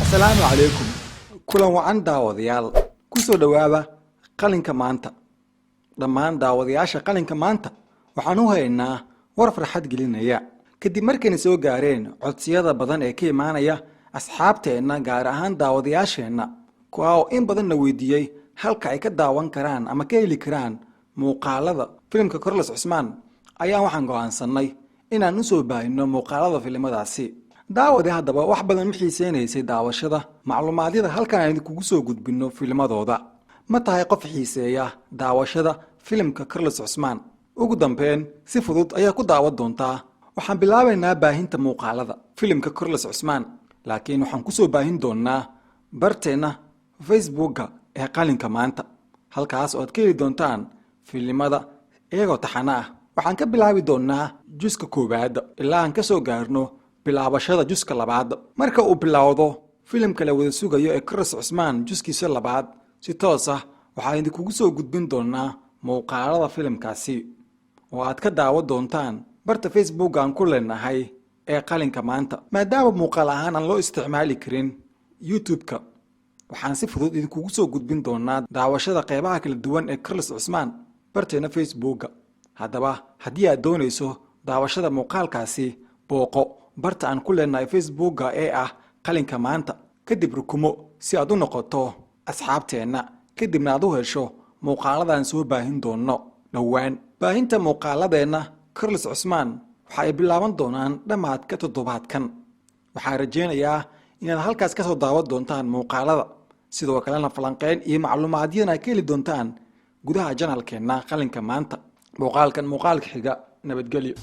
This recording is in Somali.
السلام عليكم كلن وعن داوديال كسو دواابا قلنك مانتا دمان داودياشا قلنك مانتا waxaan u haynaa war farxad gelinaya kadib markii soo gaareen codsiyada badan ee ka imaanaya asxaabteena gaar ahaan daawadayaasheena kuwa in badan na weydiiyay halka ay ka daawan karaan ama ka heli karaan muuqaalada filimka Carlos Cusmaan ayaa waxaan go'aansanay inaan u soo baahino muuqaalada filimadaasi daawada hadaba wax badan xiiseenaysay daawashada macluumaadada halkan aan kugu soo gudbino filmadooda ma tahay qof xiiseeya daawashada filimka Carlos Cusmaan ugu dambeyn si fudud ayaa ku daawan doontaa waxaan bilaabaynaa baahinta muuqaalada filimka Carlos Cusmaan laakiin waxaan ku soo baahin doonaa barteena Facebook ee qalinka maanta halkaas oo aad ka heli doontaan filimada iyagoo taxana ah waxaan ka bilaabi doonaa juska koowaad ilaa aan ka soo gaarno bilaabashada juska labaad marka uu bilowdo filimka la wada sugayo ee Carlos Cusmaan juskiisa labaad si toos ah waxaan idinku soo gudbin doonaa muuqaalada filimkaasi oo aad ka daawan doontaan barta Facebook aan ku leenahay ee qalinka maanta maadaama muuqaal ahaan aan loo isticmaali karin YouTube-ka waxaan si fudud idinku soo gudbin doonaa daawashada qaybaha kala duwan ee Carlos Cusmaan barteena Facebook hadaba haddii aad doonayso daawashada muuqaalkaasi booqo barta aan ku leenahay Facebook ee ah qalinka maanta kadib rukumo si aad u noqoto asxaabteena kadibna aad u hesho muuqaaladan soo baahin doono dhawaan baahinta muuqaaladeena Carlos Cusmaan waxa ay bilaaban doonaan dhamaadka toddobaadkan waxaan rajeynayaa inaad halkaas ka soo daawan doontaan muuqaalada sidoo kalena falanqeyn iyo macluumaadyo ka heli doontaan gudaha channelkeena qalinka maanta muuqaalkan muuqaalka xiga nabadgelyo